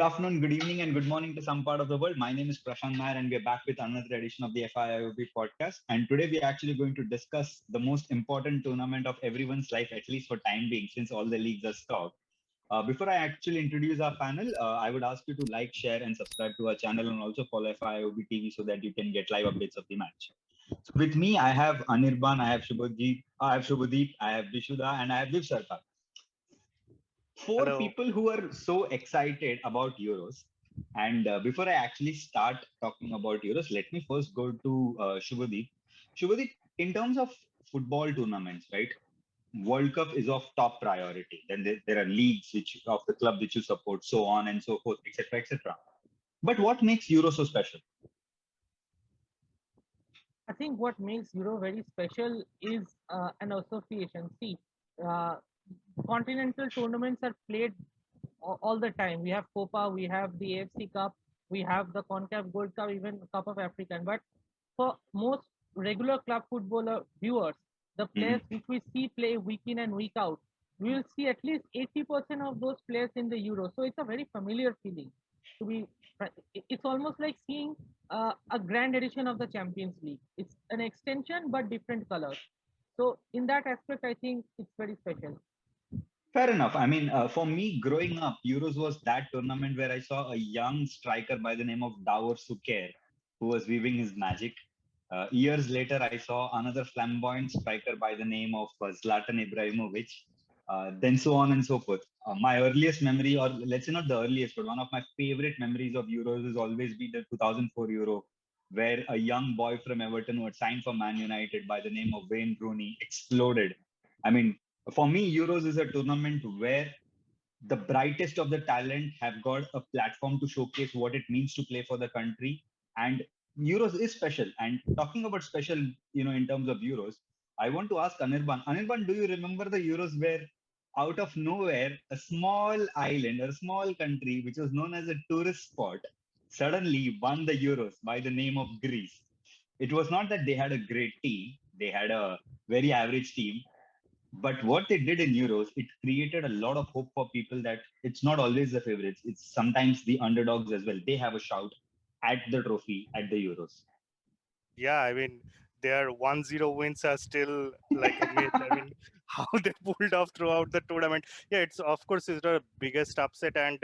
Good afternoon, good evening, and good morning to some part of the world. My name is Prashanth Nair, and we're back with another edition of the FIIOB Podcast. And today we're actually going to discuss the most important tournament of everyone's life, at least for time being, since all the leagues are stopped. Before I actually introduce our panel, I would ask you to like, share, and subscribe to our channel, and also follow FIIOB TV so that you can get live updates of the match. So with me, I have Anirban, I have Shubhodip, I have Vishuda, and I have Sarkar. Four Hello. people who are so excited about Euros. And before I actually start talking about Euros, let me first go to Shubhodip. Shubhodip, in terms of football tournaments, right? World Cup is of top priority. Then there are leagues which of the club which you support, so on and so forth, etc., etc. But what makes Euro so special? I think what makes Euro very special is an association. See, uh, continental tournaments are played all the time. We have Copa, we have the AFC Cup, we have the CONCACAF Gold Cup, even Cup of African. But for most regular club footballer viewers, the players which we see play week in and week out, we will see at least 80% of those players in the Euro. So it's a very familiar feeling. To be, it's almost like seeing a grand edition of the Champions League. It's an extension but different colors. So in that aspect, I think it's very special. Fair enough. I mean, for me, growing up, Euros was that tournament where I saw a young striker by the name of Davor Suker, who was weaving his magic. Years later, I saw another flamboyant striker by the name of Zlatan Ibrahimovic. Then so on and so forth. My earliest memory, or let's say not the earliest, but one of my favorite memories of Euros has always been the 2004 Euro, where a young boy from Everton who had signed for Man United by the name of Wayne Rooney exploded. I mean, for me, Euros is a tournament where the brightest of the talent have got a platform to showcase what it means to play for the country. And Euros is special. And talking about special, in terms of Euros, I want to ask Anirban. Anirban, do you remember the Euros where out of nowhere, a small island, a small country, which was known as a tourist spot, suddenly won the Euros by the name of Greece? It was not that they had a great team. They had a very average team, but what they did in Euros, it created a lot of hope for people that it's not always the favorites. It's sometimes the underdogs as well. They have a shout at the trophy at the Euros. Yeah, I mean, their 1-0 wins are still like a myth. I mean, how they pulled off throughout the tournament. Yeah, it's of course is the biggest upset, and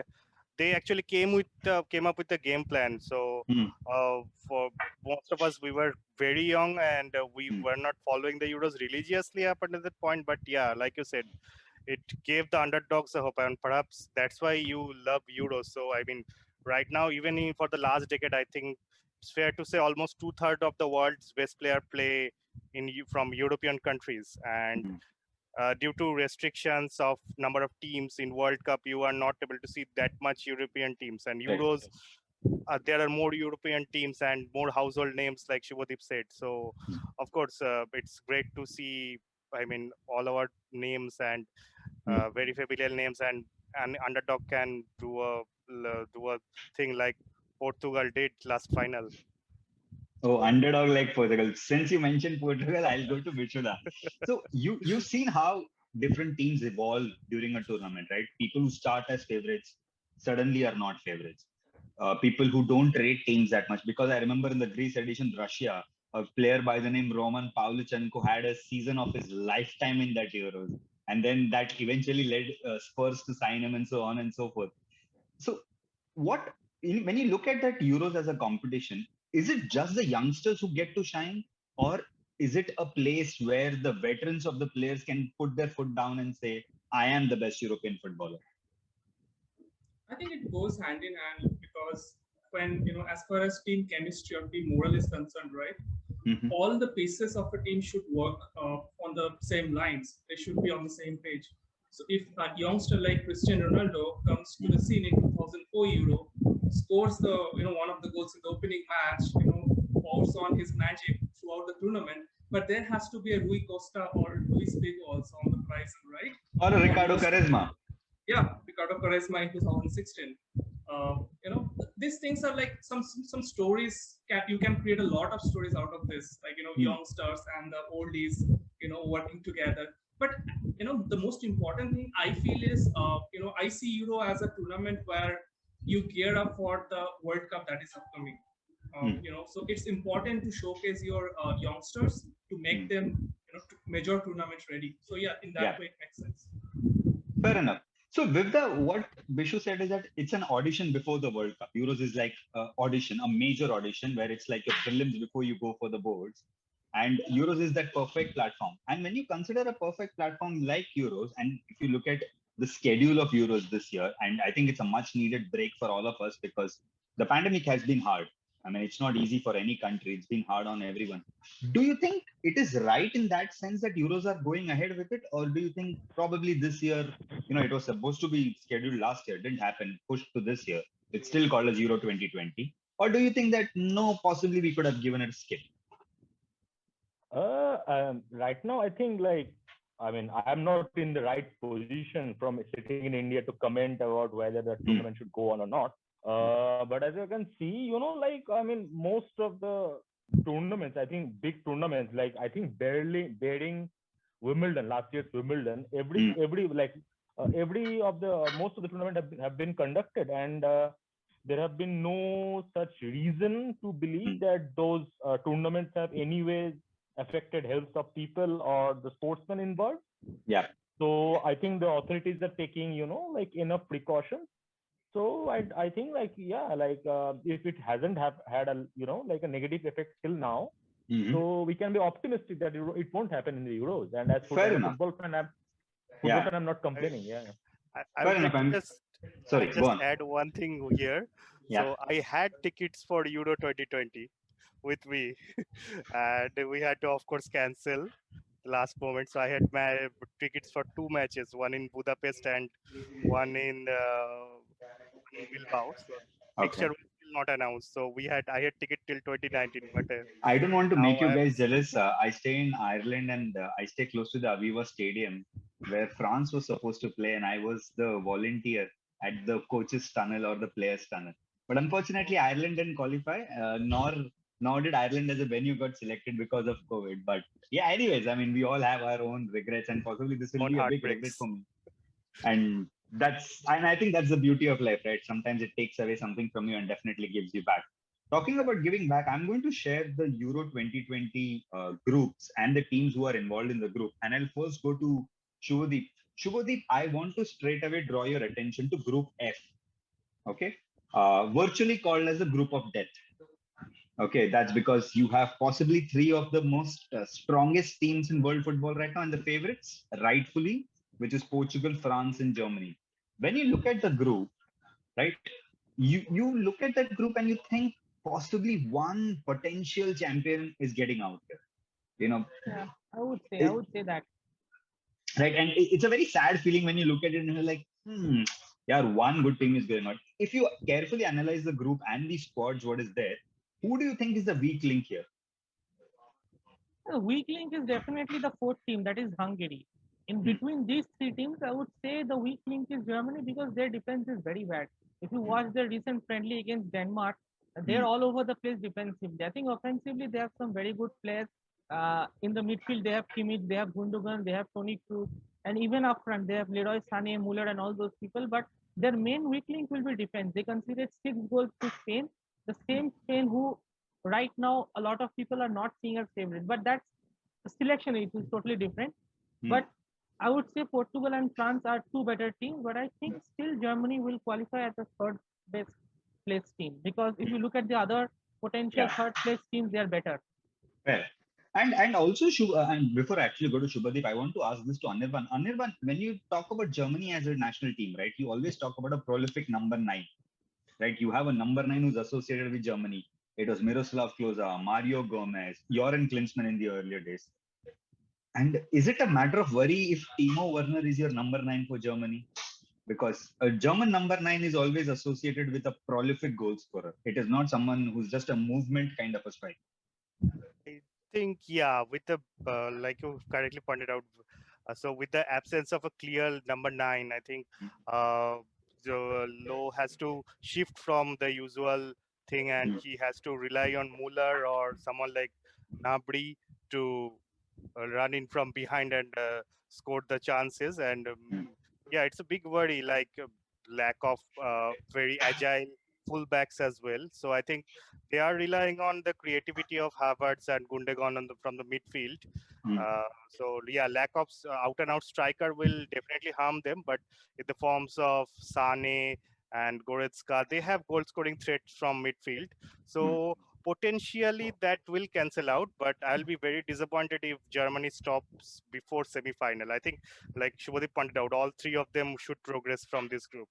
they actually came up with a game plan. So for most of us, we were very young and we were not following the Euros religiously up until that point. But yeah, like you said, it gave the underdogs a hope, and perhaps that's why you love Euros. So I mean, right now, even for the last decade, I think it's fair to say almost 2/3 of the world's best player play from European countries, and due to restrictions of number of teams in World Cup, you are not able to see that much European teams. And Euros, there are more European teams and more household names, like Shubhodip said. So, of course, it's great to see. I mean, all our names and very familiar names, and an underdog can do a thing like Portugal did last final. Oh, underdog like Portugal. Since you mentioned Portugal, I'll go to Vishuda. So you've seen how different teams evolve during a tournament, right? People who start as favorites suddenly are not favorites. People who don't rate teams that much. Because I remember in the Greece edition, Russia, a player by the name Roman Pavlyuchenko had a season of his lifetime in that Euros. And then that eventually led Spurs to sign him and so on and so forth. So when you look at that Euros as a competition, is it just the youngsters who get to shine, or is it a place where the veterans of the players can put their foot down and say, I am the best European footballer? I think it goes hand in hand because when, as far as team chemistry or team moral is concerned, right? All the pieces of a team should work on the same lines. They should be on the same page. So if a youngster like Cristiano Ronaldo comes to the scene in 2004 Euro, scores the one of the goals in the opening match, pours on his magic throughout the tournament, but there has to be a Rui Costa or Luis Figo also on the horizon, right? Or a Ricardo Quaresma. Yeah, Ricardo Quaresma in 2016. These things are like some stories. You can create a lot of stories out of this, like youngsters and the oldies, working together. But the most important thing I feel is, I see Euro as a tournament where you gear up for the World Cup that is upcoming. So it's important to showcase your youngsters to make them, to major tournaments ready. So yeah, in that way it makes sense. Fair enough. So with what Bishu said is that it's an audition before the World Cup. Euros is like audition, a major audition where it's like your prelims before you go for the boards. And Euros is that perfect platform. And when you consider a perfect platform like Euros, and if you look at the schedule of Euros this year, and I think it's a much needed break for all of us because the pandemic has been hard. I mean, it's not easy for any country. It's been hard on everyone. Do you think it is right in that sense that Euros are going ahead with it? Or do you think probably this year, it was supposed to be scheduled last year, didn't happen, pushed to this year. It's still called as Euro 2020. Or do you think that no, possibly we could have given it a skip? Right now, I think I'm not in the right position from sitting in India to comment about whether the tournament should go on or not. But as you can see, most of the tournaments, I think big tournaments, barring Wimbledon, last year's Wimbledon, most of the tournament have been conducted, and there have been no such reason to believe that those tournaments have anyways affected health of people or the sportsmen involved. Yeah. So I think the authorities are taking, enough precautions. So I think if it hasn't had a a negative effect till now, so we can be optimistic that it won't happen in the Euros. And as for the football fan, I'm not complaining. Yeah. I would like to just add one thing here. Yeah. So I had tickets for Euro 2020 with me, and we had to, of course, cancel the last moment. So I had my tickets for 2 matches, one in Budapest and one in Bilbao. So fixture was still not announced. So I had ticket till 2019. But I don't want to make you guys jealous. I stay in Ireland and I stay close to the Aviva Stadium where France was supposed to play, and I was the volunteer at the coach's tunnel or the players' tunnel. But unfortunately, Ireland didn't qualify, nor did Ireland as a venue got selected because of COVID. But yeah, anyways, I mean, we all have our own regrets, and possibly this will be a big regret for me. And I think that's the beauty of life, right? Sometimes it takes away something from you and definitely gives you back. Talking about giving back, I'm going to share the Euro 2020 groups and the teams who are involved in the group. And I'll first go to Shubhodip. Shubhodip, I want to straight away draw your attention to Group F. Okay. Virtually called as a group of death. Okay, that's because you have possibly 3 of the most strongest teams in world football right now, and the favorites, rightfully, which is Portugal, France, and Germany. When you look at the group, right, you look at that group and you think possibly one potential champion is getting out there. Yeah, I would say that. Right, and it's a very sad feeling when you look at it and you're like, yeah, one good team is going out. If you carefully analyze the group and the squads, what is there, who do you think is the weak link here? The weak link is definitely the 4th team, that is Hungary. In between these 3 teams, I would say the weak link is Germany because their defense is very bad. If you watch their recent friendly against Denmark, they're all over the place defensively. I think offensively, they have some very good players. In the midfield, they have Kimmich, they have Gundogan, they have Toni Kroos, and even up front, they have Leroy Sané, Muller, and all those people. But their main weak link will be defense. They conceded 6 goals to Spain, the same Spain who right now a lot of people are not seeing as favorite. But that's selection, it is totally different. But I would say Portugal and France are 2 better teams, but I think still Germany will qualify as the 3rd best place team because if you look at the other potential 3rd place teams, they are better. Well, and also and before I actually go to Shubhodip, I want to ask this to Anirban. Anirban, when you talk about Germany as a national team, right, you always talk about a prolific number 9, right? You have a number 9 who's associated with Germany. It was Miroslav Klose, Mario Gomez, Joran Klinsmann in the earlier days. And is it a matter of worry if Timo Werner is your number 9 for Germany? Because a German number 9 is always associated with a prolific goal scorer. It is not someone who's just a movement kind of a striker. I think, yeah, with the, like you correctly pointed out, so with the absence of a clear number 9, I think Low has to shift from the usual thing and he has to rely on Muller or someone like Gnabry to run in from behind and score the chances. And yeah, it's a big worry. Like lack of very agile fullbacks as well. So I think they are relying on the creativity of Havertz and Gundogan from the midfield. So yeah, lack of out and out striker will definitely harm them. But in the forms of Sane and Goretzka, they have goal scoring threats from midfield. So potentially that will cancel out, but I'll be very disappointed if Germany stops before semi-final. I think, like Shubhodip pointed out, all three of them should progress from this group.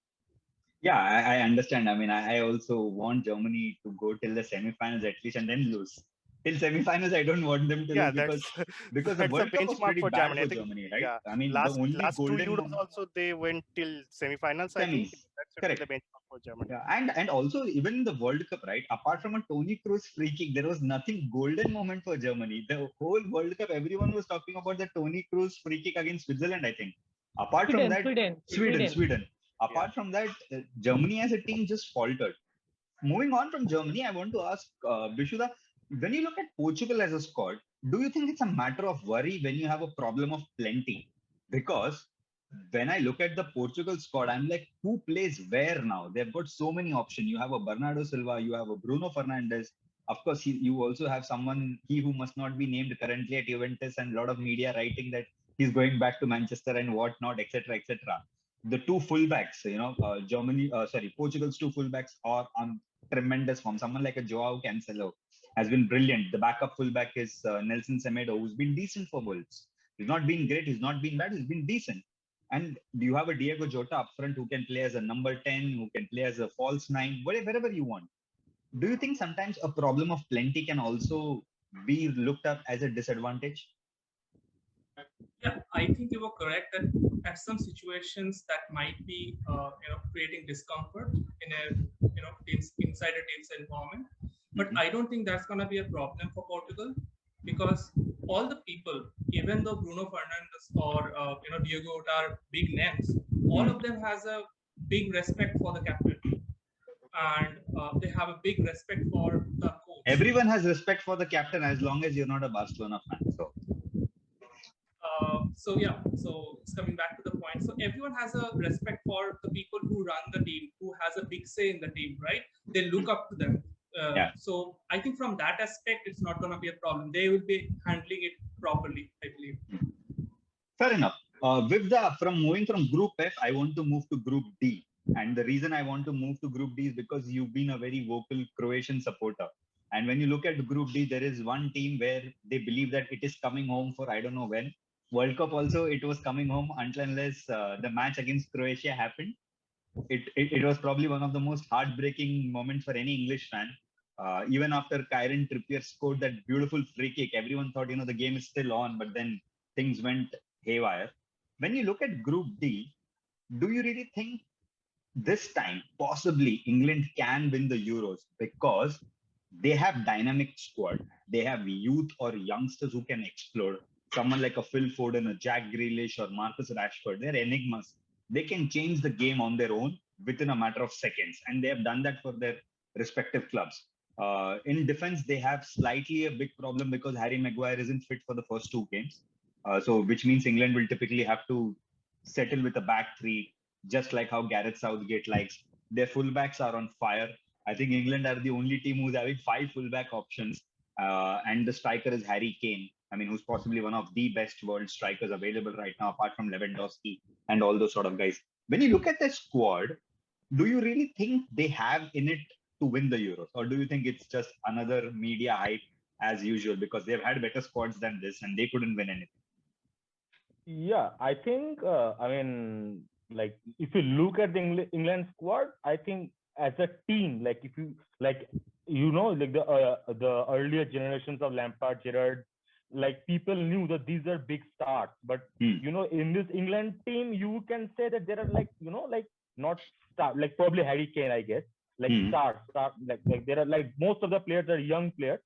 Yeah, I understand. I mean, I also want Germany to go till the semifinals at least and then lose. Till semifinals, I don't want them to Yeah, lose because the that's a World Cup was benchmark pretty for bad Germany. I for think, Germany, right? yeah, I mean, the last only two golden Euros also they went till semi-finals. I think semis, that should correct. be the benchmark for Germany. Yeah, and also even in the World Cup, right? Apart from a Toni Kroos free kick, there was nothing golden moment for Germany. The whole World Cup, everyone was talking about the Toni Kroos free kick against Switzerland, I think. Apart from that, Sweden. Apart from that, Germany as a team just faltered. Moving on from Germany, I want to ask Bishuda, when you look at Portugal as a squad, do you think it's a matter of worry when you have a problem of plenty? Because when I look at the Portugal squad, I'm like, who plays where now? They've got so many options. You have a Bernardo Silva, you have a Bruno Fernandes. Of course, you also have someone, he who must not be named currently at Juventus, and a lot of media writing that he's going back to Manchester and whatnot, etc., etc. The two fullbacks, Portugal's two fullbacks are on tremendous form. Someone like a Joao Cancelo has been brilliant. The backup fullback is Nelson Semedo, who's been decent for Wolves. He's not been great, he's not been bad, he's been decent. And you have a Diego Jota up front who can play as a number 10, who can play as a false 9, wherever you want. Do you think sometimes a problem of plenty can also be looked up as a disadvantage? Yeah, I think you were correct that at some situations that might be creating discomfort in a teams inside a team's environment. But I don't think that's going to be a problem for Portugal, because all the people, even though Bruno Fernandes or Diego Jota are big names, all of them has a big respect for the captain, and they have a big respect for the coach. Everyone has respect for the captain as long as you're not a Barcelona fan. So it's coming back to the point. So everyone has a respect for the people who run the team, who has a big say in the team, right? They look up to them. So I think from that aspect, it's not going to be a problem. They will be handling it properly, I believe. Fair enough. From moving from Group F, I want to move to Group D. And the reason I want to move to Group D is because you've been a very vocal Croatian supporter. And when you look at Group D, there is one team where they believe that it is coming home for I don't know when. World Cup also, it was coming home until unless the match against Croatia happened. It was probably one of the most heartbreaking moments for any English fan. Even after Kieran Trippier scored that beautiful free kick, everyone thought, the game is still on, but then things went haywire. When you look at Group D, do you really think this time possibly England can win the Euros because they have dynamic squad, they have youth or youngsters who can explode? Someone like a Phil Foden, a Jack Grealish, or Marcus Rashford, they're enigmas. They can change the game on their own within a matter of seconds, and they have done that for their respective clubs. In defense, they have slightly a big problem because Harry Maguire isn't fit for the first two games. So which means England will typically have to settle with a back three, just like how Gareth Southgate likes. Their fullbacks are on fire. I think England are the only team who's having 5 fullback options, and the striker is Harry Kane. I mean, who's possibly one of the best world strikers available right now, apart from Lewandowski and all those sort of guys. When you look at their squad, do you really think they have in it to win the Euros, or do you think it's just another media hype as usual because they've had better squads than this and they couldn't win anything? Yeah, I think, like if you look at the England squad, I think as a team, like if you like, like the earlier generations of Lampard, Gerrard, like people knew that these are big stars, but in this England team, you can say that there are like not stars, like probably Harry Kane, I guess, like stars, like there are like most of the players are young players.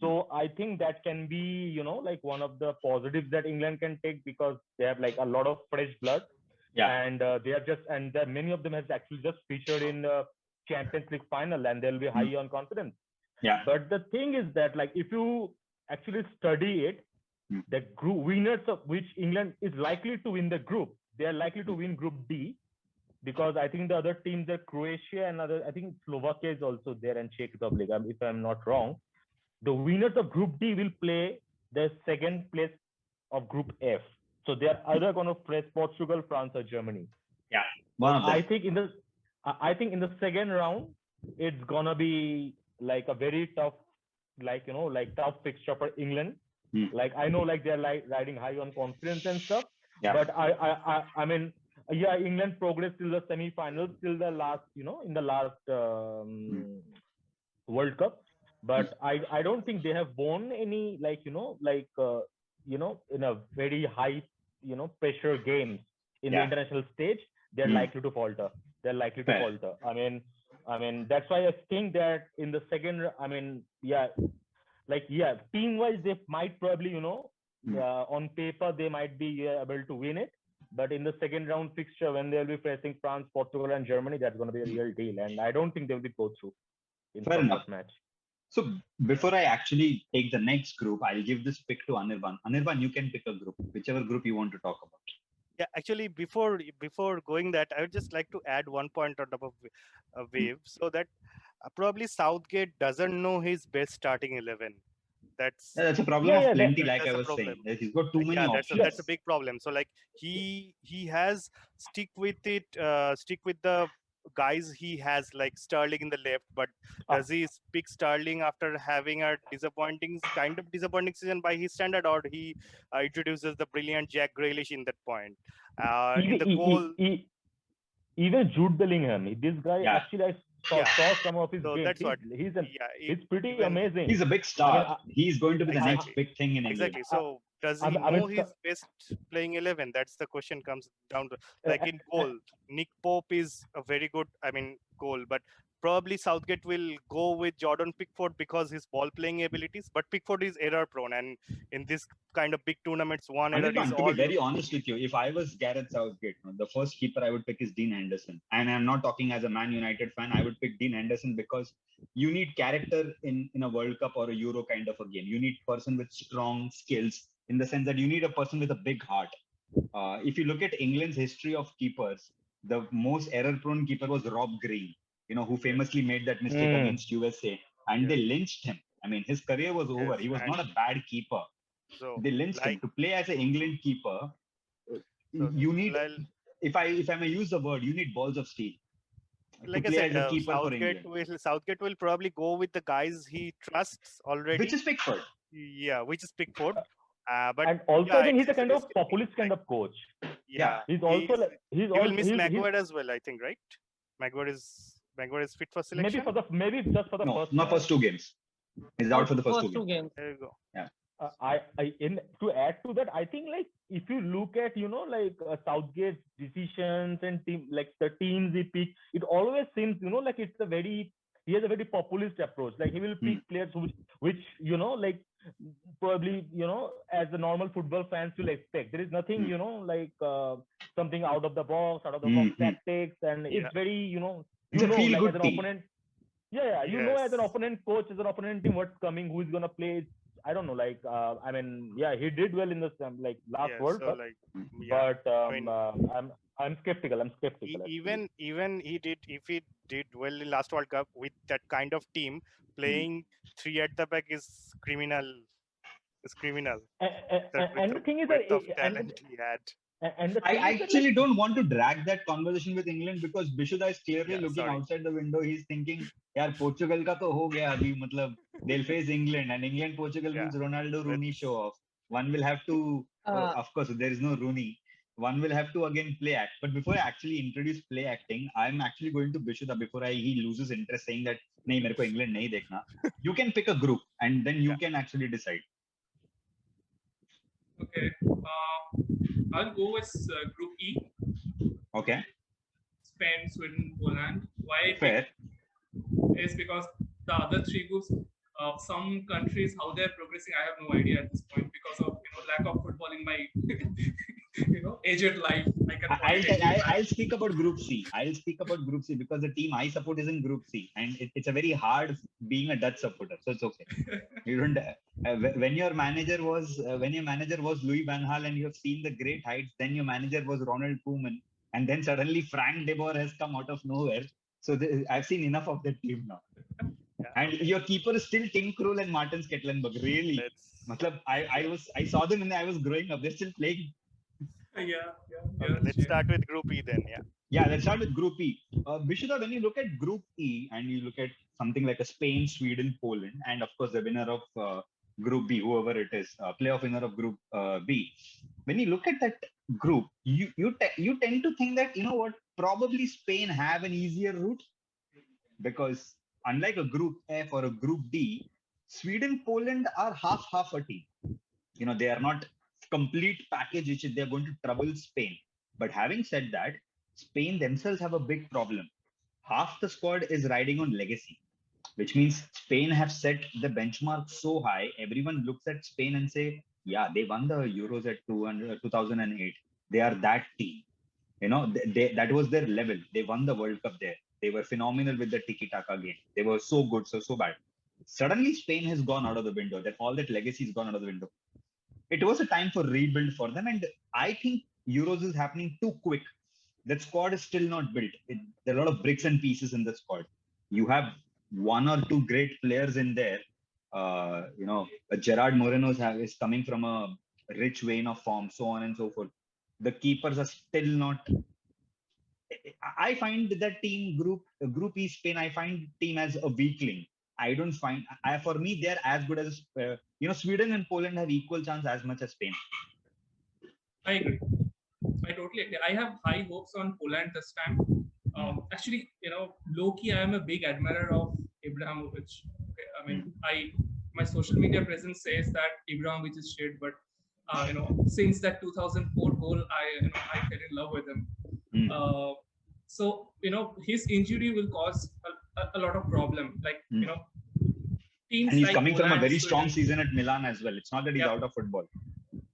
So I think that can be, like one of the positives that England can take, because they have like a lot of fresh blood. Yeah. And they are just, and many of them have actually just featured in the Champions League final, and they'll be high on confidence. Yeah. But the thing is that, like, if you actually study it, the group winners of which England is likely to win the group, they are likely to win Group D. because I think the other teams are Croatia and I think Slovakia is also there and Czech Republic, if I'm not wrong. The winners of Group D will play the second place of Group F. So they are either going to face Portugal, France, or Germany. Yeah, one of them. I think in the second round, it's gonna be like a very tough, tough fixture for England. Like I know, like they're like riding high on confidence and stuff. Yeah. But I mean, yeah, England progressed till the semi-finals, till the last, in the last World Cup. But I don't think they have won any in a very high pressure games in the international stage. They're likely to falter. They're likely to falter. I mean that's why I think that in the second, team-wise they might probably on paper they might be able to win it. But in the second round fixture, when they'll be facing France, Portugal, and Germany, that's going to be a real deal. And I don't think they'll be go through in Fair enough. match. So before I actually take the next group, I'll give this pick to Anirban. Anirban, you can pick a group, whichever group you want to talk about. Yeah, actually, before going that, I would just like to add one point on top of Wave, so that probably Southgate doesn't know his best starting 11. That's a problem of plenty, like I was saying. He's got too many options. That's a big problem. So like he has stick with the guys he has, like Sterling in the left, but does he pick Sterling after having a disappointing season by his standard, or he introduces the brilliant Jack Grealish in that point? In the goal, even Jude Bellingham, this guy actually I saw some of his games. That's what he's pretty amazing. He's a big star. He's going to be the next big thing in England. Exactly. So does he know his best playing 11? That's the question comes down to. Like in goal, Nick Pope is a very good, goal, but probably Southgate will go with Jordan Pickford because his ball playing abilities. But Pickford is error prone, and in this kind of big tournaments, error is all. To be very honest with you, if I was Gareth Southgate, the first keeper I would pick is Dean Henderson. And I'm not talking as a Man United fan. I would pick Dean Henderson because you need character in a World Cup or a Euro kind of a game. You need a person with strong skills, in the sense that you need a person with a big heart. If you look at England's history of keepers, the most error-prone keeper was Rob Green, who famously made that mistake against USA, and they lynched him. I mean, his career was over. He was not a bad keeper. So they lynched him. To play as an England keeper, you need, if I may use the word, you need balls of steel. Like I said, Southgate will probably go with the guys he trusts already. Which is Pickford. Yeah, which is Pickford. But and also I think he's a kind of populist kind of coach. Yeah, he will miss Maguire as well, I think, right? Maguire is fit for selection. Maybe just for the first. Not first two games. He's out for the first two games. There you go. Yeah. To add to that, I think like if you look at Southgate's decisions and the teams he picks, it always seems like he has a very populist approach. Like he will pick players which probably as the normal football fans will expect. There is nothing something out of the box tactics, and it's very it's a feel good as an team. Opponent. Yeah, know as an opponent coach, as an opponent team, what's coming, who is gonna play. I don't know. He did well in the last World Cup, but I'm skeptical. Even if he did well in last World Cup with that kind of team, playing three at the back is criminal. It's criminal. And the thing is that talent he had. I actually don't want to drag that conversation with England, because Bishuda is clearly looking outside the window. He's thinking, "Yaar, Portugal ka to ho gaya abhi, matlab they'll face England, and Portugal means Ronaldo Rooney show off. One will have to, of course, there is no Rooney. One will have to again play act. But before I actually introduce play acting, I'm actually going to Bishuda before he loses interest, saying that nahi, mere ko England nahi dekhna. You can pick a group, and then you can actually decide. Okay. I'll go with Group E. Okay. Spain, Sweden, Poland. Why? Fair. Is because the other three groups, some countries, how they're progressing, I have no idea at this point, because of lack of football in my aged life. I'll speak about Group C. Because the team I support is in Group C, and it's a very hard being a Dutch supporter, so it's okay. You don't. When your manager was Louis van Gaal, and you have seen the great heights, then your manager was Ronald Koeman. and then suddenly Frank de Boer has come out of nowhere. So I've seen enough of that team now. Yeah. And your keeper is still Tim Krul and Martin Sketlenburg. Really? I saw them when I was growing up. They're still playing. Yeah. Okay, let's start with Group E then. Yeah, let's start with Group E. Vishuddha, when you look at Group E and you look at something like a Spain, Sweden, Poland, and of course the winner of Group B, whoever it is, playoff winner of Group B. When you look at that group, you tend to think that, you know what, probably Spain have an easier route, because unlike a Group F or a Group D, Sweden, Poland are half a team. You know, they are not complete package which they're going to trouble Spain. But having said that, Spain themselves have a big problem. Half the squad is riding on legacy, which means Spain have set the benchmark so high. Everyone looks at Spain and say, yeah, they won the Euros at 2008. They are that team. You know, that was their level. They won the World Cup there. They were phenomenal with the tiki-taka game. They were so good, so bad. Suddenly, Spain has gone out of the window. That all that legacy has gone out of the window. It was a time for rebuild for them, and I think Euros is happening too quick. That squad is still not built. There are a lot of bricks and pieces in the squad. You have one or two great players in there. Gerard Moreno is coming from a rich vein of form, so on and so forth. The keepers are still not. I find that team Group E Spain. I find team as a weakling. I don't find. For me, they're as good as Sweden and Poland have equal chance as much as Spain. I agree. I totally agree. I have high hopes on Poland this time. Actually, low-key, I am a big admirer of Ibrahimovic. Okay? I mean, my social media presence says that Ibrahimovic is shit, but since that 2004 goal, I fell in love with him. So his injury will cause a lot of problem. Like teams and he's like coming Poland, from a very strong Sweden. season at Milan as well. It's not that he's out of football.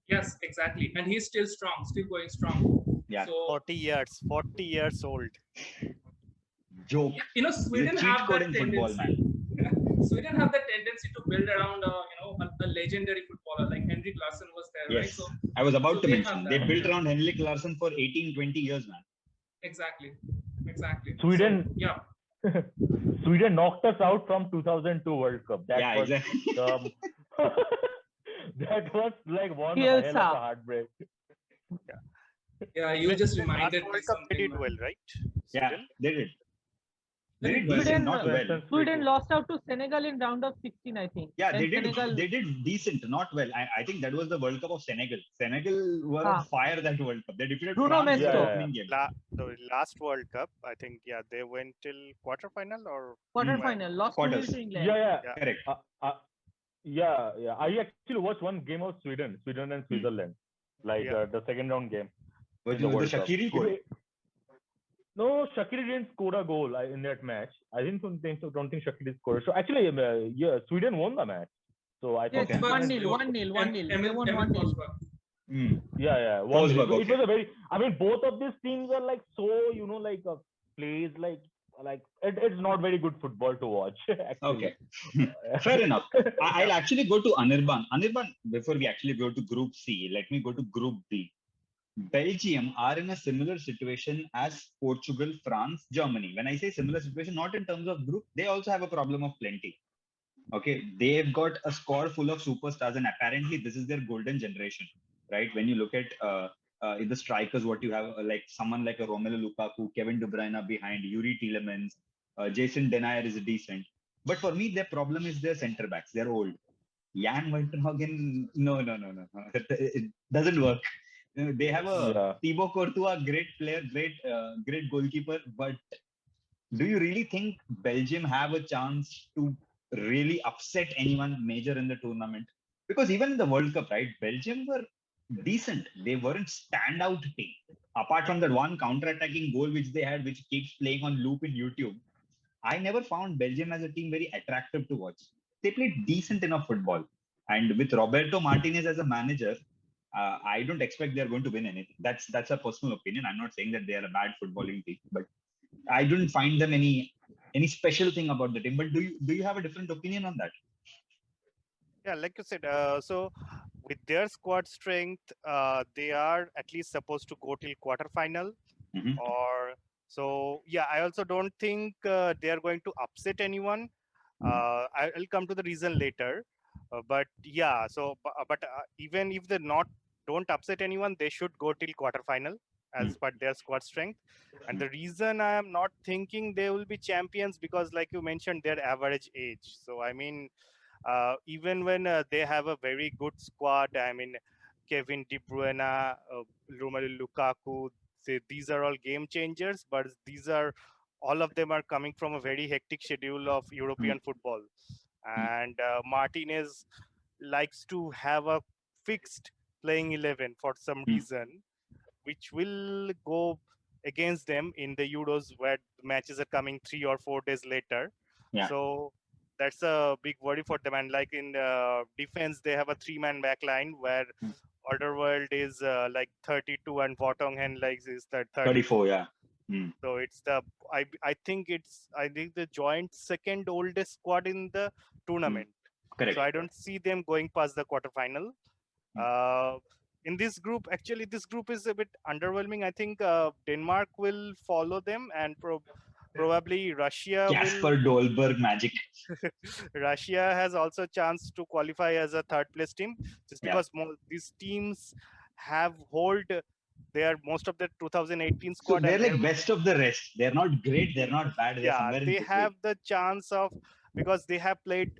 Yes, exactly, and he's still strong, still going strong. Yeah, so, 40 years old. Joke. Sweden have that tendency. Sweden have that tendency to build around a legendary footballer like Henrik Larsson was there, right? Yes, I was about to mention they built around Henrik Larsson for 18-20 years, man. Exactly. Sweden. So, yeah. Sweden knocked us out from 2002 World Cup. Exactly. That was like one hell of a heartbreak. Yeah, you just reminded me something. They did well, right? Yeah, they did. Sweden lost out to Senegal in round of 16, I think. Yeah, they did decent, not well. I think that was the World Cup of Senegal. Senegal were on fire that World Cup. They defeated France in the opening game. The last World Cup, I think, they went till quarterfinal or quarterfinal. Lost to England. Yeah, correct. I actually watched one game of Sweden and Switzerland, the second round game. Was the Shaqiri goal? No, Shaqiri didn't score a goal in that match. I don't think Shaqiri scored. So actually, Sweden won the match. So I thought 1-0. They won 1-0. Yeah. It was a very. I mean, both of these teams are like so. Plays like it's not very good football to watch. Okay, fair enough. I'll actually go to Anirban. Anirban, before we actually go to Group C, let me go to Group B. Belgium are in a similar situation as Portugal, France, Germany. When I say similar situation, not in terms of group, they also have a problem of plenty. Okay, they've got a squad full of superstars, and apparently this is their golden generation, right? When you look at the strikers, what you have, like someone like a Romelu Lukaku, Kevin De Bruyne behind, Yuri Tielemans, Jason Denayer is decent. But for me, their problem is their centre backs. They're old. Jan Vertonghen, no. It doesn't work. They have a Thibaut Courtois, great player, great goalkeeper. But do you really think Belgium have a chance to really upset anyone major in the tournament? Because even in the World Cup, right, Belgium were decent. They weren't standout team. Apart from that one counter-attacking goal which they had, which keeps playing on loop in YouTube, I never found Belgium as a team very attractive to watch. They played decent enough football. And with Roberto Martinez as a manager, I don't expect they're going to win anything. That's a personal opinion. I'm not saying that they are a bad footballing team, but I didn't find them any special thing about the team. But do you have a different opinion on that? Yeah, like you said, so with their squad strength, they are at least supposed to go till quarterfinal. Or so, yeah, I also don't think they are going to upset anyone. I'll come to the reason later. But yeah, so but even if they don't upset anyone, they should go till quarterfinal as per their squad strength. And the reason I am not thinking they will be champions, because like you mentioned, their average age. So I mean, even when they have a very good squad, I mean, Kevin De Bruyne, Romelu Lukaku, these are all game changers, but all of them are coming from a very hectic schedule of European football. And Martinez likes to have a fixed playing 11 for some reason, which will go against them in the Euros, where matches are coming 3 or 4 days later. So that's a big worry for them. And like in defense, they have a 3-man back line where Otherworld is like 32 and Votonghen like is the 34. Yeah. So it's I think the joint second oldest squad in the tournament. Correct. So I don't see them going past the quarterfinal. In this group, actually, this group is a bit underwhelming. I think Denmark will follow them, and probably Russia Kasper Dolberg magic. Russia has also a chance to qualify as a third place team, just because these teams have most of the 2018 squad. So they're like best of the rest. They're not great. They're not bad. They're somewhere in they between. have the chance of, because they have played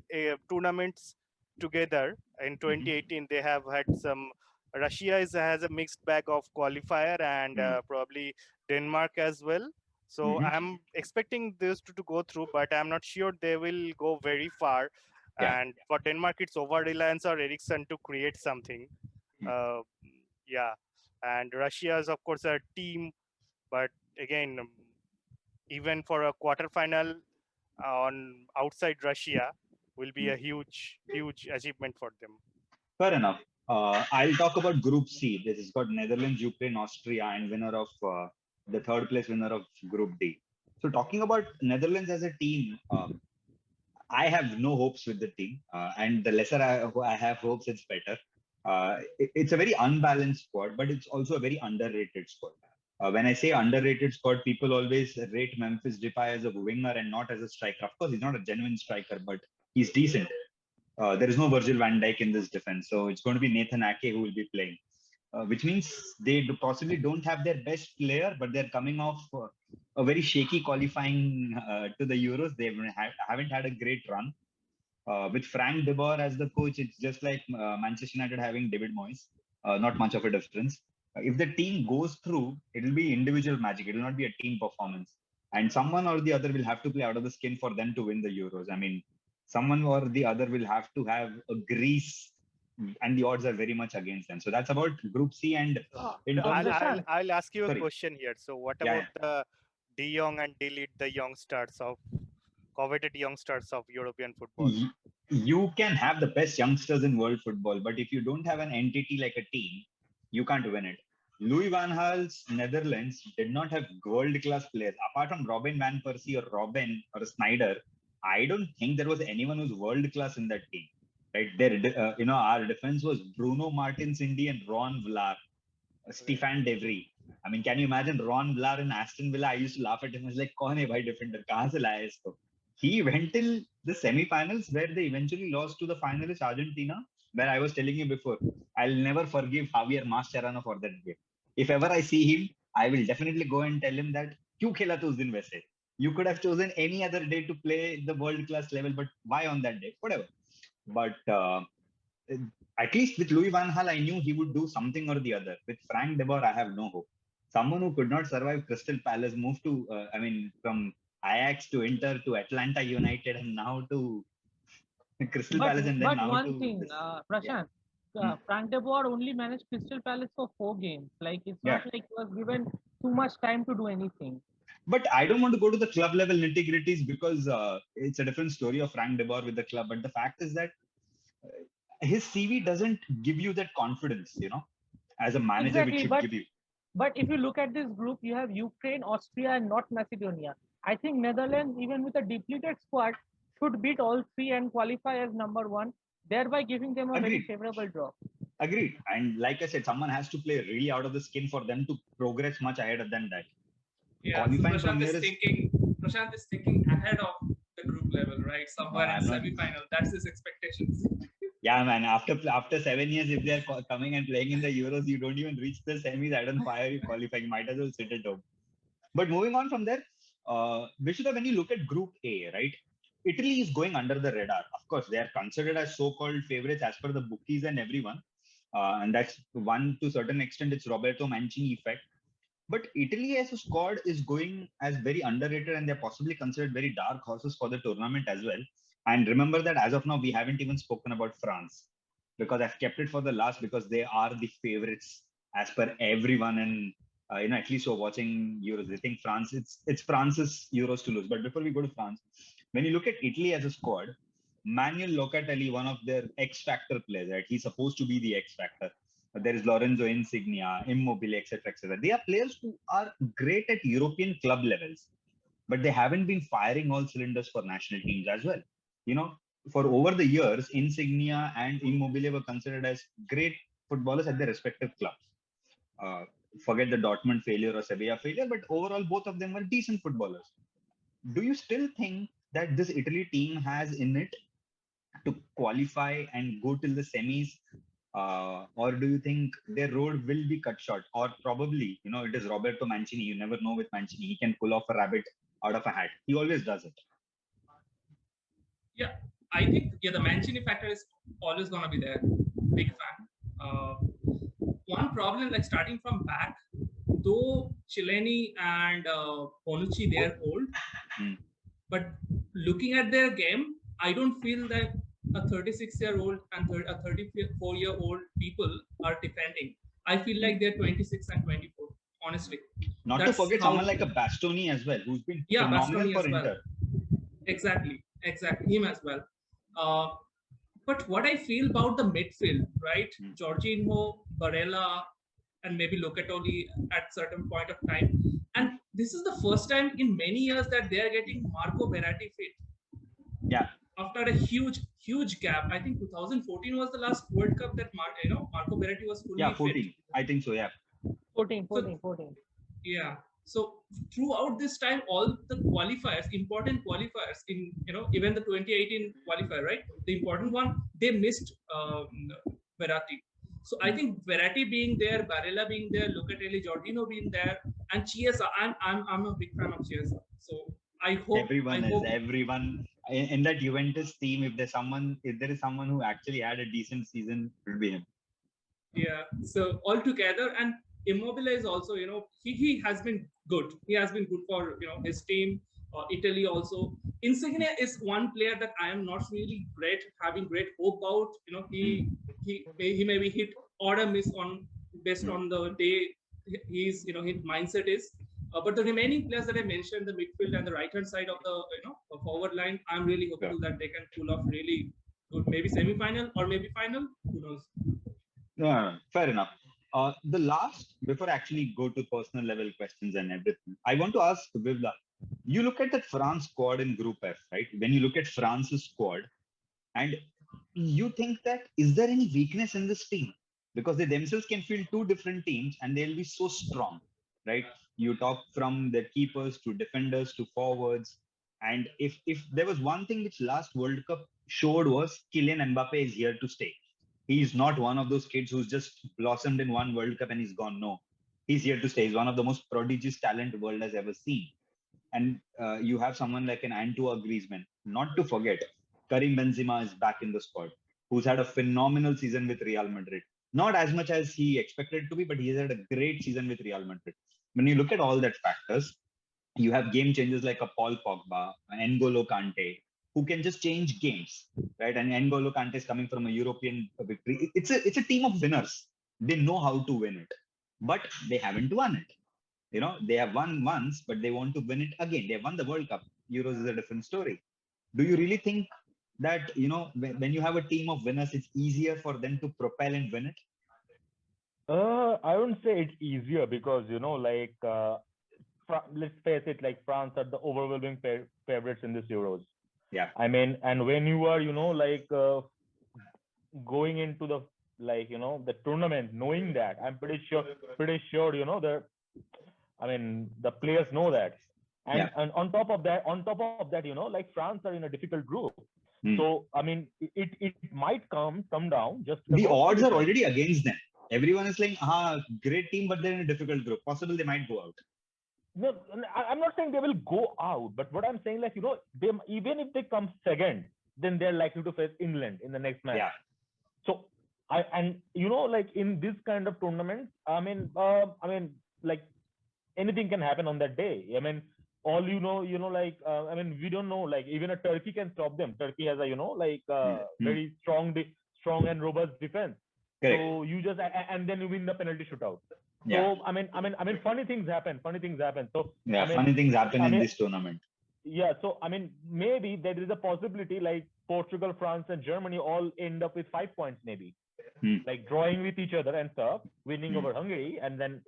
tournaments together in 2018. They have had some. Russia has a mixed bag of qualifier, and probably Denmark as well. So I'm expecting this to go through, but I'm not sure they will go very far. And for Denmark, it's over reliance or Eriksson to create something. And Russia is of course a team, but again, even for a quarterfinal on outside Russia will be a huge achievement for them. Fair enough. I'll talk about Group C. This has got Netherlands, Ukraine, Austria, and winner of the third place winner of Group D. So talking about Netherlands as a team, I have no hopes with the team, and the lesser I have hopes, it's better. It's a very unbalanced squad, but it's also a very underrated squad. When I say underrated squad, people always rate Memphis Depay as a winger and not as a striker. Of course, he's not a genuine striker, but he's decent. There is no Virgil van Dijk in this defense, so it's going to be Nathan Ake who will be playing, which means they possibly don't have their best player, but they're coming off a very shaky qualifying to the Euros. They haven't had a great run. With Frank de Boer as the coach, it's just like Manchester United having David Moyes. Not much of a difference. If the team goes through, it will be individual magic. It will not be a team performance. And someone or the other will have to play out of the skin for them to win the Euros. I mean, someone or the other will have to have a grease, and the odds are very much against them. So that's about Group C. And I'll ask you a question here. So what about the De Jong and De Ligt, the coveted youngsters of European football? You can have the best youngsters in world football, but if you don't have an entity like a team, you can't win it. Louis van Gaal's Netherlands did not have world-class players. Apart from Robin van Persie or Robben or Snyder, I don't think there was anyone who's world-class in that team. Right? Our defense was Bruno Martins Indy and Ron Vlaar, Stefan De Vrij. I mean, can you imagine Ron Vlaar in Aston Villa? I used to laugh at him. I was like, "Kaun hai bhai defender? Kahan se laya isko?" He went till the semi-finals, where they eventually lost to the finalist Argentina, where I was telling you before, I'll never forgive Javier Mascherano for that game. If ever I see him, I will definitely go and tell him that, "Kyun khela tu us din waise? You could have chosen any other day to play the world-class level, but why on that day?" Whatever. But at least with Louis van Gaal, I knew he would do something or the other. With Frank de Boer, I have no hope. Someone who could not survive Crystal Palace, moved to, from Ajax to Inter to Atlanta United, and now to Crystal Palace, and then now one to thing, Prashanth, Frank de Boer only managed Crystal Palace for 4 games. Like, it's not like he was given too much time to do anything. But I don't want to go to the club level nitty-gritties, because it's a different story of Frank de Boer with the club. But the fact is that his CV doesn't give you that confidence, as a manager, which should give you. But if you look at this group, you have Ukraine, Austria, and North Macedonia. I think Netherlands, even with a depleted squad, should beat all 3 and qualify as number 1, thereby giving them a very favorable draw. Agreed. And like I said, someone has to play really out of the skin for them to progress much ahead than that. Yeah, so qualifying from here Prashanth is thinking ahead of the group level, right? Somewhere in semi-final. That's his expectations. Yeah, man. After 7 years, if they're coming and playing in the Euros, you don't even reach the semis. I don't know why are you qualifying. Might as well sit at home. But moving on from there, Vishudha, when you look at Group A, right? Italy is going under the radar. Of course, they are considered as so-called favorites as per the bookies and everyone. And that's one to a certain extent, it's Roberto Mancini effect. But Italy as a squad is going as very underrated and they're possibly considered very dark horses for the tournament as well. And remember that as of now, we haven't even spoken about France because I've kept it for the last because they are the favorites as per everyone. And, at least you're watching Euros. They think France, it's France's Euros to lose. But before we go to France, when you look at Italy as a squad, Manuel Locatelli, one of their X Factor players, right? He's supposed to be the X Factor. There is Lorenzo Insigne, Immobile, etc., etc. They are players who are great at European club levels, but they haven't been firing all cylinders for national teams as well. For over the years, Insigne and Immobile were considered as great footballers at their respective clubs. Forget the Dortmund failure or Sevilla failure, but overall, both of them were decent footballers. Do you still think that this Italy team has in it to qualify and go till the semis? Or do you think their road will be cut short? Or probably, it is Roberto Mancini. You never know with Mancini. He can pull off a rabbit out of a hat. He always does it. Yeah, I think the Mancini factor is always going to be there. Big fan. One problem, like starting from back, though Chileni and Bonucci, they are old. But looking at their game, I don't feel that a 36-year-old and a 34-year-old people are defending. I feel like they're 26 and 24, honestly. Not to forget someone like a Bastoni as well, who's been phenomenal for Inter. Exactly, him as well. But what I feel about the midfield, right? Jorginho, Barella, and maybe Locatelli at certain point of time. And this is the first time in many years that they are getting Marco Verratti fit. Yeah. After a huge gap. I think 2014 was the last World Cup that Marco Verratti was fully fit. 14. I think so, yeah. 14. Yeah. So throughout this time, all the qualifiers, important qualifiers in, even the 2018 qualifier, right? The important one, they missed Verratti. So I think Verratti being there, Barella being there, Locatelli, Jorginho being there, and Chiesa. I'm a big fan of Chiesa. So I hope everyone in that Juventus team. If there is someone who actually had a decent season, it would be him. Yeah. So all together, and Immobile is also, he has been good. He has been good for his team. Italy also. Insigne is one player that I am not really having great hope about. He maybe hit or a miss on based on the day his his mindset is. But the remaining players that I mentioned, the midfield and the right hand side of the forward line, I'm really hopeful that they can pull off really good, maybe semi-final or maybe final. Who knows? No, fair enough. The last, before I actually go to personal level questions and everything, I want to ask Vivla, you look at that France squad in Group F, right? When you look at France's squad, and you think that, is there any weakness in this team? Because they themselves can field two different teams and they'll be so strong, right? You talk from the keepers to defenders to forwards. And if there was one thing which last World Cup showed was Kylian Mbappe is here to stay. He's not one of those kids who's just blossomed in one World Cup and he's gone. No, he's here to stay. He's one of the most prodigious talent the world has ever seen. And you have someone like an Antoine Griezmann. Not to forget, Karim Benzema is back in the squad, who's had a phenomenal season with Real Madrid. Not as much as he expected to be, but he's had a great season with Real Madrid. When you look at all that factors, you have game changers like a Paul Pogba, an N'Golo Kante, who can just change games, right? And N'Golo Kante is coming from a European victory. It's a team of winners. They know how to win it, but they haven't won it. They have won once, but they want to win it again. They won the World Cup. Euros is a different story. Do you really think that, when you have a team of winners, it's easier for them to propel and win it? I wouldn't say it's easier because, let's face it, like France are the overwhelming favorites in this Euros. Yeah. I mean, and when you are, going into the tournament, knowing that, I'm pretty sure, I mean, the players know that. And, Yeah. and on top of that, like France are in a difficult group. So, I mean, it might come down just the odds are difference. already against them. Everyone is saying, great team, but they're in a difficult group. Possible they might go out. No, I'm not saying they will go out, but what I'm saying, like, they, even if they come second, then they're likely to face England in the next match. Yeah. So like in this kind of tournament, I mean, like anything can happen on that day. I mean, all like I mean, we don't know. Like even a Turkey can stop them. Turkey has a very strong and robust defense. Correct. So you just and then you win the penalty shootout. Yeah. So I mean, funny things happen. So yeah, I mean, funny things happen in this tournament. Yeah, so I mean, maybe there is a possibility like Portugal, France, and Germany all end up with 5 points, maybe like drawing with each other and stuff, winning over Hungary, and then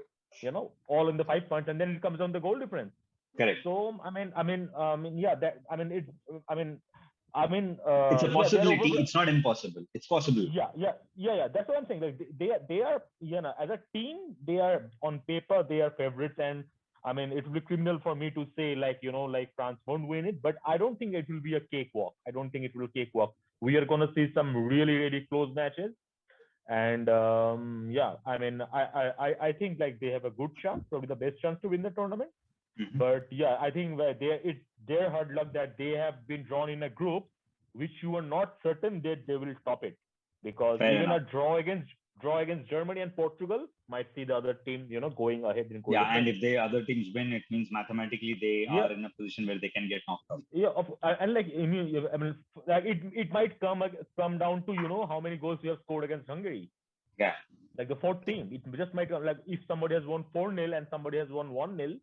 all in the 5 points, and then it comes down to goal difference. Correct. So yeah, that it's a possibility. It's not impossible. It's possible. Yeah. That's what I'm saying. Like they are as a team, they are on paper they are favorites, and I mean it would be criminal for me to say like France won't win it, but I don't think it will be a cakewalk. I don't think it will cakewalk. We are gonna see some really close matches, and yeah, I mean I think like they have a good chance, probably the best chance to win the tournament. But yeah, I think it's their hard luck that they have been drawn in a group which you are not certain that they will top it, because Fair even enough. a draw against Germany and Portugal might see the other team going ahead in goal Yeah, difference. and if the other teams win, it means mathematically they are in a position where they can get knocked out. Yeah, and like I mean, like it might come down to how many goals you have scored against Hungary. Yeah. Like the fourth team, it just might come like if somebody has won 4-0 and somebody has won 1-0.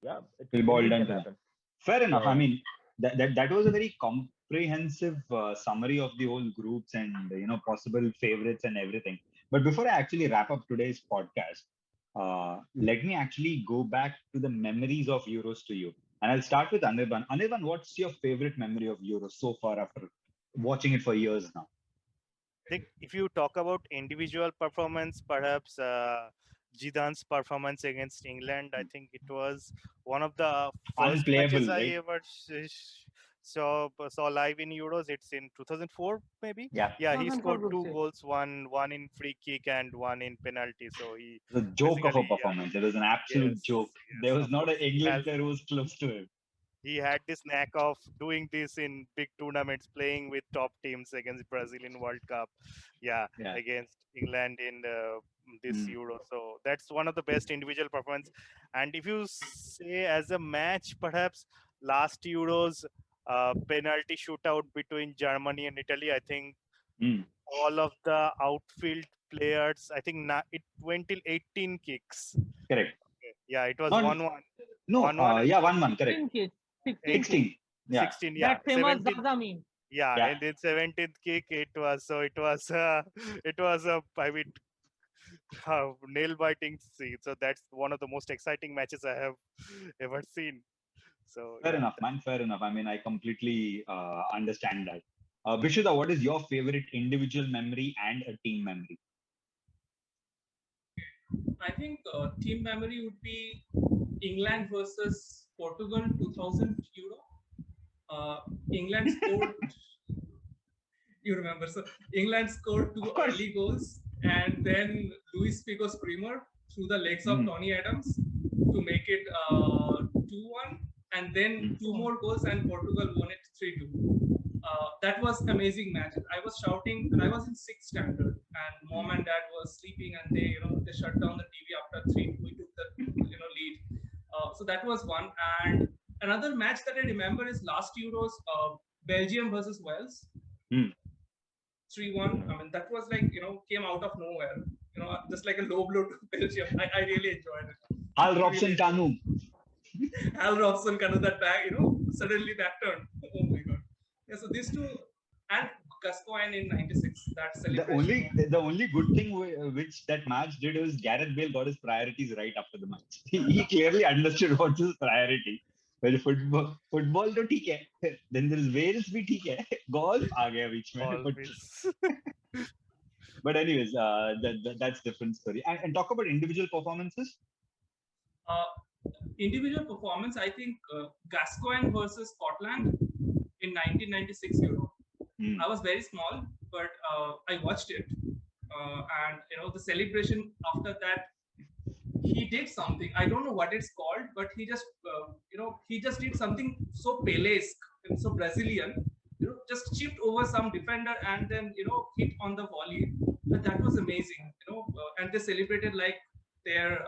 Yeah, it boiled down to happen. Fair enough. I mean, that was a very comprehensive summary of the whole groups and possible favorites and everything. But before I actually wrap up today's podcast, let me actually go back to the memories of Euros to you. And I'll start with Anirban. Anirban, what's your favorite memory of Euros so far after watching it for years now? I think if you talk about individual performance, perhaps Zidane's performance against England, I think it was one of the first matches I ever saw live in Euros. It's in 2004, maybe. Yeah. He scored 2 goals, one in free kick and one in penalty. So he the joke of a performance. It was an absolute joke. There was not an England player who was close to him. He had this knack of doing this in big tournaments, playing with top teams against Brazil in World Cup. Against England in this Euro. So that's one of the best individual performance. And if you say as a match, perhaps last Euros penalty shootout between Germany and Italy, I think all of the outfield players, I think it went till 18 kicks. Correct. Okay. Yeah, it was 1-1. No, 1-1, correct. 16. Yeah. 16, yeah. That famous Zaza meme. Yeah, and in 17th kick, it was I mean, nail biting scene. So that's one of the most exciting matches I have ever seen. So fair enough, man. Fair enough. I mean, I completely understand that. Vishuddha, what is your favorite individual memory and a team memory? I think team memory would be England versus Portugal 2000 Euro. England scored. You remember? So England scored 2 early goals, and then Luis Figo Screamer through the legs of Tony Adams to make it 2-1, and then 2 more goals, and Portugal won it 3-2. That was amazing match. I was shouting, and I was in 6th standard, and mom and dad was sleeping, and they shut down the TV after 3. We took the lead. So that was one. And another match that I remember is last Euros, Belgium versus Wales. 3-1. I mean, that was like came out of nowhere. Just like a low blow to Belgium. I really enjoyed it. Al Robson Kanu. Al Robson Kanu, that back, suddenly back turn. Oh my god. Yeah, so these two, and Gascoigne in '96. That celebration. The only good thing which that match did was Gareth Bale got his priorities right after the match. He clearly understood what's his priority. Well, football to ठीक है. Then there is Wales भी ठीक है. Golf आ गया बीच में. But anyways, that's different story. And talk about individual performances. individual performance, I think Gascoigne versus Scotland in 1996 Euro. I was very small, but I watched it, and the celebration after that, he did something. I don't know what it's called, but he just he just did something so Pelesque and so Brazilian. Just chipped over some defender and then hit on the volley. And that was amazing. And they celebrated like their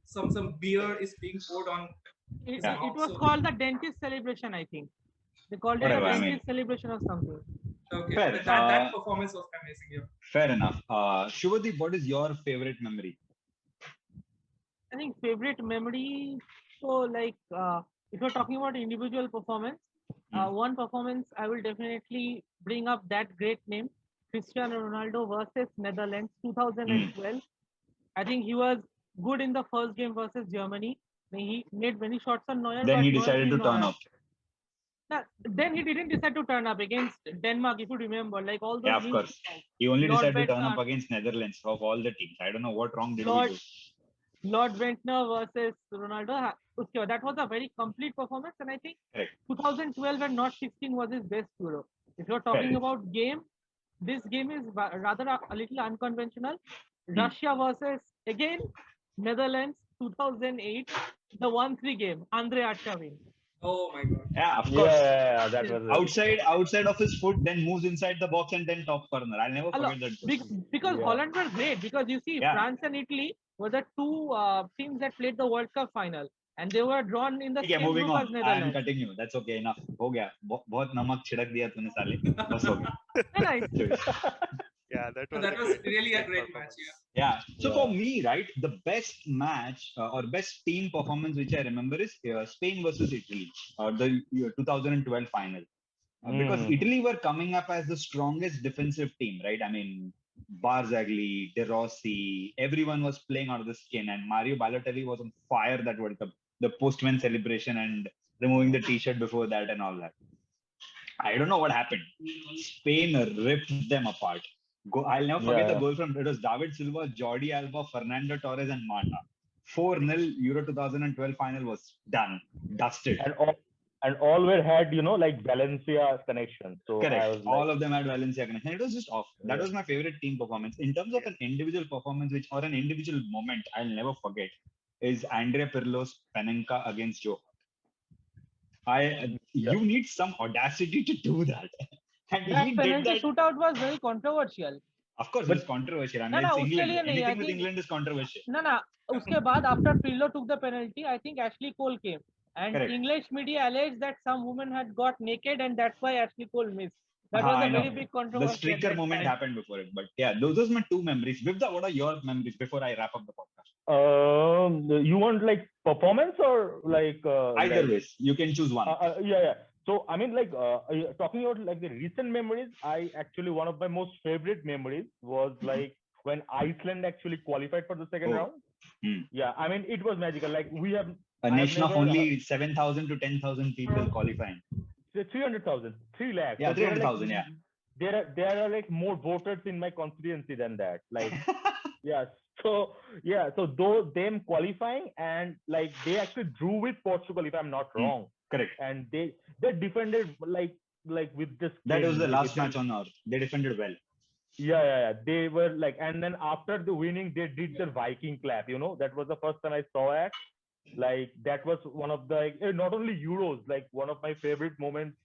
some beer is being poured on his It mouth. was called the dentist celebration, I think. They called it a dentist celebration or something. Okay, fair. That performance was amazing. Yeah. Fair enough. Shubhodip, what is your favorite memory? I think favorite memory. So, like, if you're talking about individual performance, one performance I will definitely bring up that great name, Cristiano Ronaldo versus Netherlands, 2012. I think he was good in the first game versus Germany. He made many shots on Neuer. Then but he decided to turn up. Then he didn't decide to turn up against Denmark, if you remember. Like all those. Yeah, of course. He only decided to turn up against Netherlands of all the teams. I don't know what wrong did he do. Lord Ventnor versus Ronaldo. That was a very complete performance, and I think 2012 and not 16 was his best Euro. If you're talking about game, this game is rather a little unconventional. Russia versus again Netherlands 2008, the 1-3 game. Andre Arshavin. Oh my God! Yeah, of course. Yeah, that was outside of his foot, then moves inside the box and then top corner. I'll never forget that. Because Holland were great. Because you see, France and Italy were the two teams that played the World Cup final, and they were drawn in the same moving group on. as Netherlands. I am cutting you. That's okay. Enough. हो गया. बहुत नमक छिड़क दिया तूने साले. बस हो गया. Yeah, that was really a great match. Yeah. So for me, right, the best match or best team performance which I remember is Spain versus Italy, the 2012 final. Because Italy were coming up as the strongest defensive team, right? I mean, Barzagli, De Rossi, everyone was playing out of the skin, and Mario Balotelli was on fire that World Cup. The postman celebration and removing the T-shirt before that and all that. I don't know what happened. Spain ripped them apart. I'll never forget the goal from it was David Silva, Jordi Alba, Fernando Torres, and Mata. 4-0 Euro 2012 final was done, dusted. And all were had, like Valencia connection. So correct. All of them had Valencia connection. It was just off. That was my favorite team performance. In terms of an individual performance, or an individual moment, I'll never forget, is Andrea Pirlo's Panenka against Joe. You need some audacity to do that. And he did that. Shootout was very controversial. Of course, it's controversial. I mean, it's England. Anything with England is controversial. Uske baad, after Pirlo took the penalty, I think Ashley Cole came. And English media alleged that some woman had got naked and that's why Ashley Cole missed. That was a very big controversy. The streaker moment happened before it. But yeah, those are my two memories. Vivda, what are your memories before I wrap up the podcast? You want like performance or like... Either ways. You can choose one. Yeah. So, I mean, like, talking about like the recent memories, one of my most favorite memories was like when Iceland actually qualified for the second round. Yeah, I mean, it was magical. Like we have... A nation of only 7,000 to 10,000 people qualifying. 300,000, 3 lakhs. Yeah, 300,000, yeah. There are like more voters in my constituency than that. Like, So though them qualifying and like they actually drew with Portugal, if I'm not wrong. Correct. And they defended like with this. That was the last match on Earth. They defended well. Yeah. They were like, and then after the winning, they did the Viking clap. That was the first time I saw it. Like that was one of the not only Euros, like one of my favorite moments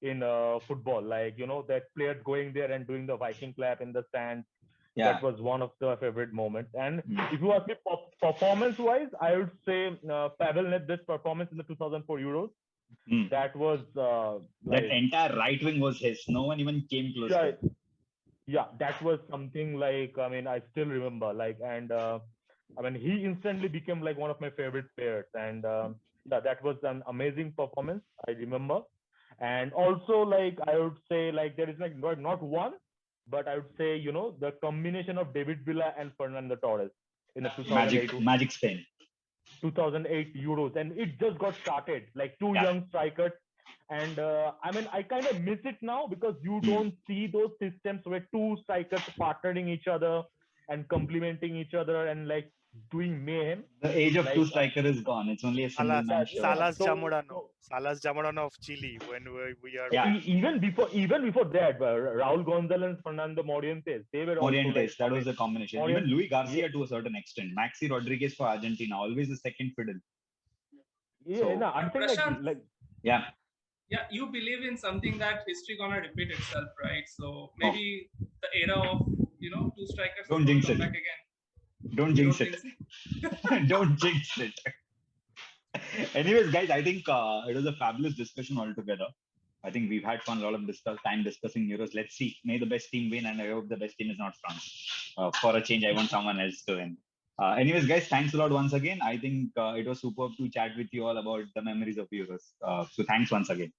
in football. Like that players going there and doing the Viking clap in the stands. Yeah. That was one of the favorite moments. And if you ask me performance-wise, I would say Pavel Nedved's performance in the 2004 Euros. That was that entire right wing was his. No one even came close. Yeah, that was something like, I mean, I still remember, like, and I mean, he instantly became like one of my favorite players. And that was an amazing performance, I remember. And also, like, I would say, like, there is like not one, but I would say, the combination of David Villa and Fernando Torres in the 2008 Magic Spain 2008 Euros, and it just got started, like two young strikers. And I mean, I kind of miss it now because you don't see those systems where two strikers partnering each other and complementing each other and like doing mayhem. The age of Like, two striker is gone. It's only a single man show. Salas So- Zamorano. Salas Zamorano of Chile when we are. Yeah. Even before that, Raul Gonzalez and Fernando Morientes, they were also Morientes, like, that was the combination. Morientes- Even Luis Garcia to a certain extent. Maxi Rodriguez for Argentina, always the second fiddle. yeah, So- no, I'm saying Prashanth, like Yeah. Yeah, you believe in something that history gonna repeat itself, right? So maybe the era of two strikers Don't will jinx come it. back again. Don't You jinx don't it. think so? Don't jinx it. Anyways, guys, I think it was a fabulous discussion altogether. I think we've had fun, a lot of time discussing Euros. Let's see. May the best team win, and I hope the best team is not France. For a change, I want someone else to win. Anyways, guys, thanks a lot once again. I think it was superb to chat with you all about the memories of Euros. So thanks once again.